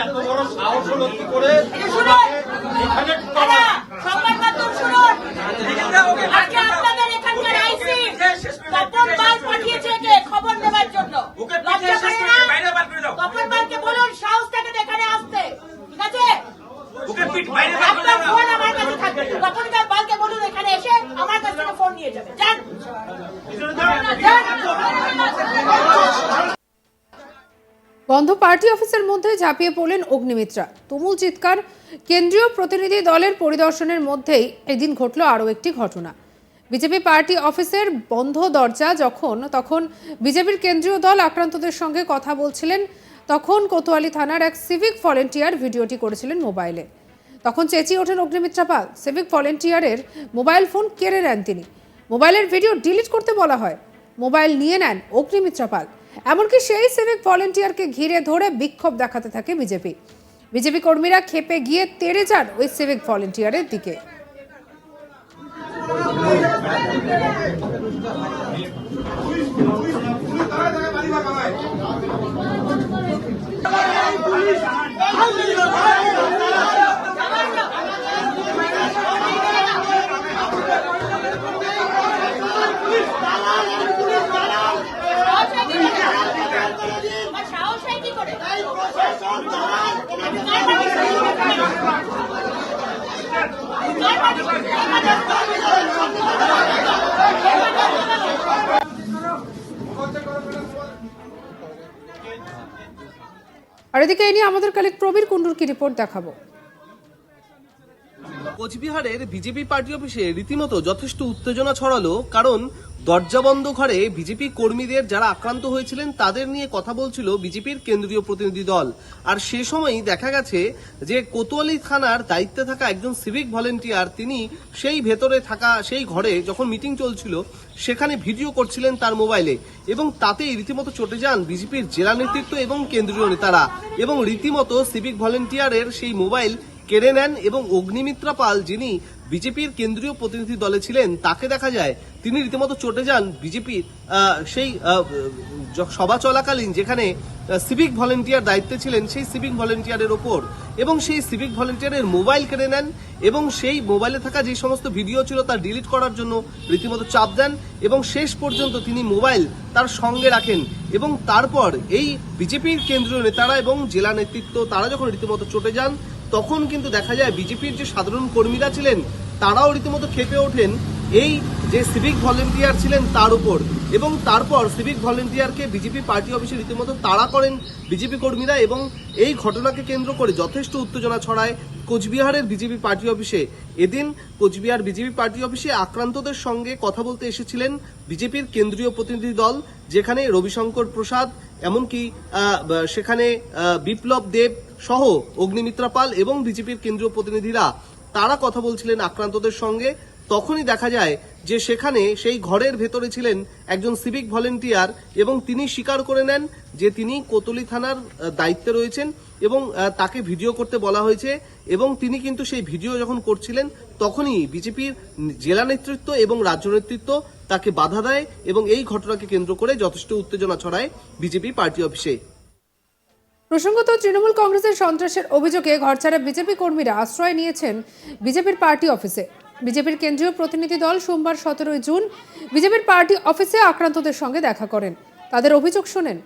এত বড় সাহস হলো কি করে খবর নেবার জন্য তপন পালকে বলুন সাহস থেকে এখানে আসতে, ঠিক আছে? আপনার ফোন আমার কাছে থাকবে, তপন পালকে বলুন এখানে এসে আমার কাছ থেকে ফোন নিয়ে যাবে। যান। বন্ধ পার্টি অফিসের মধ্যে ঝাঁপিয়ে পড়লেন অগ্নিমিত্রা। তুমুল চিৎকার। কেন্দ্রীয় প্রতিনিধি দলের পরিদর্শনের মধ্যেই এদিন ঘটল আরও একটি ঘটনা। বিজেপি পার্টি অফিসের বন্ধ দরজা তখন বিজেপির কেন্দ্রীয় দল আক্রান্তদের সঙ্গে কথা বলছিলেন। তখন কোতোয়ালি থানার এক সিভিক ভলেন্টিয়ার ভিডিওটি করেছিলেন মোবাইলে। তখন চেঁচিয়ে ওঠেন অগ্নিমিত্রা পাল। সিভিক ভলেন্টিয়ারের মোবাইল ফোন কেড়ে নেন তিনি। মোবাইলের ভিডিও ডিলিট করতে বলা হয়। মোবাইল নিয়ে নেন অগ্নিমিত্রা পাল। এমনকি সেই সিভিক ভলেন্টিয়ারকে ঘিরে ধরে বিক্ষোভ দেখাতে থাকে বিজেপি কর্মীরা ক্ষেপে গিয়ে তেড়ে যান ওই সিভিক ভলেন্টিয়ারের দিকে। আর এদিকে এই নিয়ে আমাদের কালেক্টর প্রবীর কুণ্ডুর কি রিপোর্ট দেখাবো। কোচবিহারের বিজেপি পার্টি অফিসে রীতিমতো যথেষ্ট উত্তেজনা ছড়ালো, কারণ দরজা বন্ধ ঘরে বিজেপি কর্মীদের যারা আক্রান্ত হয়েছিলেন তাদের নিয়ে কথা বলছিল বিজেপির কেন্দ্রীয় প্রতিনিধি দল। আর সে সময়ই দেখা গেছে যে কোতোয়ালি থানার দায়িত্বে থাকা একজন সিভিক ভলেন্টিয়ার তিনি সেই ভেতরে থাকা সেই ঘরে যখন মিটিং চলছিল সেখানে ভিডিও করছিলেন তার মোবাইলে, এবং তাতেই রীতিমতো চটে যান বিজেপির জেলা নেতৃত্ব এবং কেন্দ্রীয় নেতারা, এবং রীতিমতো সিভিক ভলেন্টিয়ারের সেই মোবাইল কেড়ে নেন। এবং অগ্নিমিত্রা পাল, যিনি বিজেপির কেন্দ্রীয় প্রতিনিধি দলে ছিলেন, তাকে দেখা যায় তিনি রীতিমতো চটে যান বিজেপির সেই সভা চলাকালীন যেখানে সিভিক ভলেন্টিয়ার দায়িত্বে ছিলেন সেই সিভিক ভলেন্টিয়ারের ওপর, এবং সেই সিভিক ভলেন্টিয়ারের মোবাইল কেড়ে নেন এবং সেই মোবাইলে থাকা যে সমস্ত ভিডিও ছিল তা ডিলিট করার জন্য রীতিমতো চাপ দেন, এবং শেষ পর্যন্ত তিনি মোবাইল তার সঙ্গে রাখেন। এবং তারপর এই বিজেপির কেন্দ্রীয় নেতারা এবং জেলা নেতৃত্ব তারা যখন রীতিমতো চটে যান তখন কিন্তু দেখা যায় বিজেপির যে সাধারণ কর্মীরা ছিলেন তারাও রীতিমতো ক্ষেপে ওঠেন এই যে সিভিক ভলেন্টিয়ার ছিলেন তার উপর, এবং তারপর সিভিক ভলেন্টিয়ারকে বিজেপি পার্টি অফিসে রীতিমতো তাড়া করেন বিজেপি কর্মীরা, এবং এই ঘটনাকে কেন্দ্র করে যথেষ্ট উত্তেজনা ছড়ায় কোচবিহারের বিজেপি পার্টি অফিসে। এদিন কোচবিহার বিজেপি পার্টি অফিসে আক্রান্তদের সঙ্গে কথা বলতে এসেছিলেন বিজেপির কেন্দ্রীয় প্রতিনিধি দল, যেখানে রবিশঙ্কর প্রসাদ, এমনকি সেখানে বিপ্লব দেব সহ অগ্নিমিত্রা পাল এবং বিজেপির কেন্দ্রীয় প্রতিনিধিরা তারা কথা বলছিলেন আক্রান্তদের সঙ্গে। তখনই দেখা যায় যে সেখানে সেই ঘরের ভেতরে ছিলেন একজন সিভিক ভলেন্টিয়ার, এবং তিনি স্বীকার করে নেন যে তিনি কোতোয়ালি থানার দায়িত্বে রয়েছেন এবং তাকে ভিডিও করতে বলা হয়েছে, এবং তিনি কিন্তু সেই ভিডিও যখন করছিলেন তখনই বিজেপির জেলা নেতৃত্ব এবং রাজ্য নেতৃত্ব তাকে বাধা দেয়, এবং এই ঘটনাকে কেন্দ্র করে যথেষ্ট উত্তেজনা ছড়ায় বিজেপি পার্টি অফিসে। প্রসঙ্গত, তৃণমূল কংগ্রেসের সন্ত্রাসের অভিযোগে ঘরছাড়া বিজেপি কর্মীরা আশ্রয় নিয়েছেন বিজেপির পার্টি অফিসে। বিজেপির কেন্দ্রীয় প্রতিনিধি দল সোমবার 17 জুন বিজেপির পার্টি অফিসে আক্রান্তদের সঙ্গে দেখা করেন, তাদের অভিযোগ শোনেন।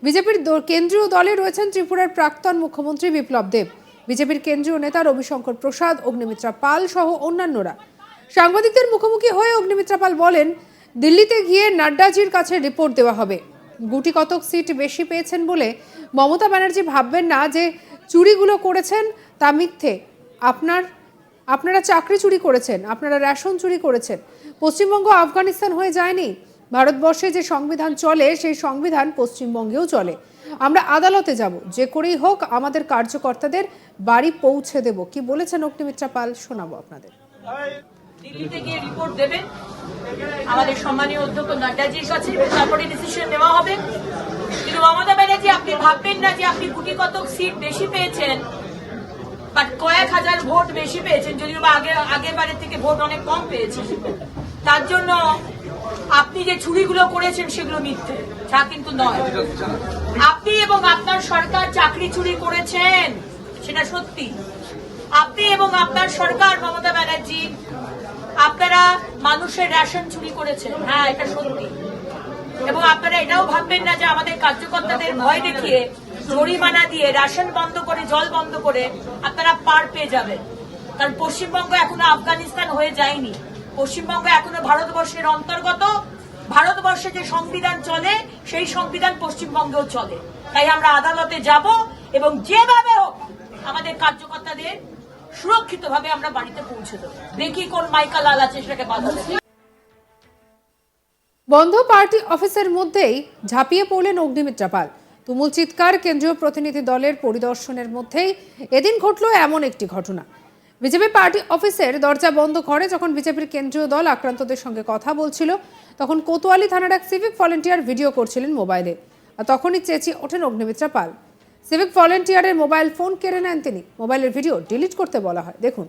বিজেপির কেন্দ্রীয় দলে রয়েছেন ত্রিপুরার প্রাক্তন মুখ্যমন্ত্রী বিপ্লব দেব, বিজেপির কেন্দ্রীয় নেতা রবিশঙ্কর প্রসাদ, অগ্নিমিত্রা পাল সহ অন্যান্যরা। সাংবাদিকদের মুখোমুখি হয়ে অগ্নিমিত্রা পাল বলেন, দিল্লিতে গিয়ে নাড্ডাজির কাছে রিপোর্ট দেওয়া হবে। গুটি কতক সিট বেশি পেয়েছেন বলে মমতা ব্যানার্জি ভাববেন না যে চুরিগুলো করেছেন তা মিথ্যে। আপনারা চাকরি চুরি করেছেন, আপনারা রেশন চুরি করেছেন। পশ্চিমবঙ্গ আফগানিস্তান হয়ে যায়নি। ভারতবর্ষে যে সংবিধান চলে সেই সংবিধান পশ্চিমবঙ্গেও চলে। আমরা আদালতে যাব, যে করেই হোক আমাদের কার্যকর্তাদের বাড়ি পৌঁছে দেব। কি বলেছেন অগ্নিমিত্রা পাল, শোনাবো আপনাদের। দিল্লিতে গিয়ে রিপোর্ট দেবেন আমাদের সম্মানীয় অধ্যক্ষ নাড্ডাজির কাছে, তারপরে ডিসিশন নেওয়া হবে। কিন্তু মমতা ব্যানার্জি, আপনি ভাববেন না যে আপনি কোটি কতক সিট বেশি পেয়েছেন বা কয়েক হাজার ভোট বেশি পেয়েছেন, যদিও বা আগের বারের থেকে ভোট অনেক কম পেয়েছেন। তার জন্য আপনি যে চুরিগুলো করেছেন সেগুলো মিথ্যে, তা কিন্তু নয়। আপনি এবং আপনার সরকার চাকরি চুরি করেছেন, সেটা সত্যি। আপনি এবং আপনার সরকার মমতা ব্যানার্জি, আপনারা মানুষের রেশন চুরি করেছেন, হ্যাঁ এটা সত্যি। এবং আপনারা এটাও ভাববেন না যে আমাদের কার্যকর্তাদের ভয় দেখিয়ে জরিমানা দিয়ে রেশন বন্ধ করে, জল বন্ধ করে আপনারা পার পেয়ে যাবেন। কারণ পশ্চিমবঙ্গ এখনো আফগানিস্তান হয়ে যায়নি। পশ্চিমবঙ্গ এখনো ভারতবর্ষের অন্তর্গত। ভারতবর্ষে যে সংবিধান চলে সেই সংবিধান পশ্চিমবঙ্গেও চলে। তাই আমরা আদালতে যাব এবং যেভাবে হোক আমাদের কার্যকর্তাদের সুরক্ষিতভাবে আমরা বাড়িতে পৌঁছে দেবো। দেখি কোন মাইকা লাল আছে সেটাকে বাধা দেবে। বন্ধ পার্টি অফিসের মধ্যেই ঝাঁপিয়ে পড়লেন অগ্নিমিত্রা পাল। তুমুল চিৎকার কেন্দ্রীয় প্রতিনিধি দলের পরিদর্শনের মধ্যেই এদিন ঘটল এমন একটি ঘটনা। বিজেপি পার্টি অফিসের দরজা বন্ধ করে যখন বিজেপির কেন্দ্রীয় দল আক্রান্তদের সঙ্গে কথা বলছিল, তখন কোতোয়ালি থানার এক সিভিক ভলেন্টিয়ার ভিডিও করছিলেন মোবাইলে। আর তখনই চেঁচিয়ে ওঠেন অগ্নিমিত্রা পাল। সিভিক ভলেন্টিয়ারের মোবাইল ফোন কেড়ে নেন তিনি। মোবাইলের ভিডিও ডিলিট করতে বলা হয়, দেখুন।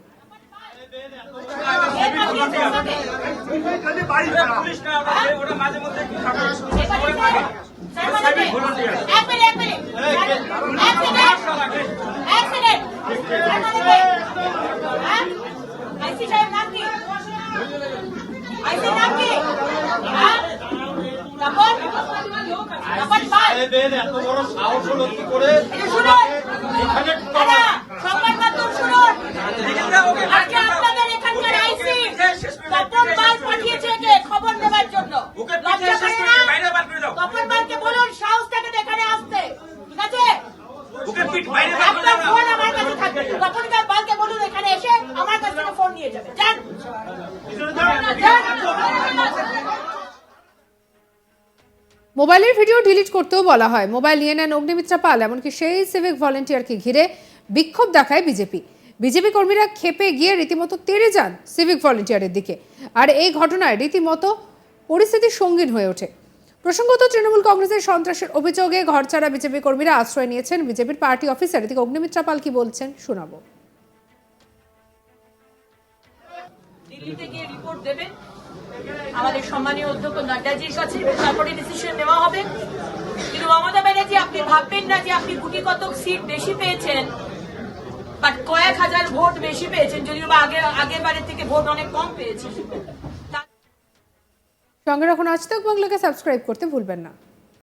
সাহেবের এত বড় সাহস হলো কি করে এখানে সংবাদ মাধ্যম শুনুন। আজকে আপনাদের এখানকার আইসি তপন পাল পাঠিয়েছে একে খবর দেওয়ার জন্য। লজ্জা করে না? তপন পালকে বলুন সাহস থেকে এখানে আসতে, ঠিক আছে? আপনার ফোন আমার কাছে থাকবে। তপন পালকে বলুন এখানে এসে আমার কাছ থেকে ফোন নিয়ে যাবে। যান। মোবাইলের ভিডিও ডিলিট করতেও বলা হয়। মোবাইল নিয়ে নেন অগ্নিমিত্রা পাল। এমনকি সেই সিভিক ভলেন্টিয়ারকে ঘিরে বিক্ষোভ দেখায় বিজেপি। বিজেপি কর্মীরা ক্ষেপে গিয়ে রীতিমতো তেড়ে যান সিভিক ভলেন্টিয়ারের দিকে। আর এই ঘটনায় রীতিমতো পরিস্থিতি সঙ্গীন হয়ে ওঠে। প্রসঙ্গত, তৃণমূল কংগ্রেসের সন্ত্রাসের অভিযোগে ঘরছাড়া বিজেপি কর্মীরা আশ্রয় নিয়েছেন বিজেপির পার্টি অফিসার। এদিকে অগ্নিমিত্রা পাল কি বলছেন শোনাবো। দিল্লিতে গিয়ে রিপোর্ট দেবেন আমাদের সম্মানীয় অধ্যক্ষ নাড্ডাজির কাছে, তারপরে ডিসিশন নেওয়া হবে। কিন্তু মমতা ব্যানার্জি, আপনি ভাববেন না যে আপনি কোটি কতক সিট বেশি পেয়েছেন বা কয়েক হাজার ভোট বেশি পেয়েছেন, যদিও বা আগের বারের থেকে ভোট অনেক কম পেয়েছেন। সঙ্গে রাখুন আজ তাক বাংলাকে, সাবস্ক্রাইব করতে ভুলবেন না।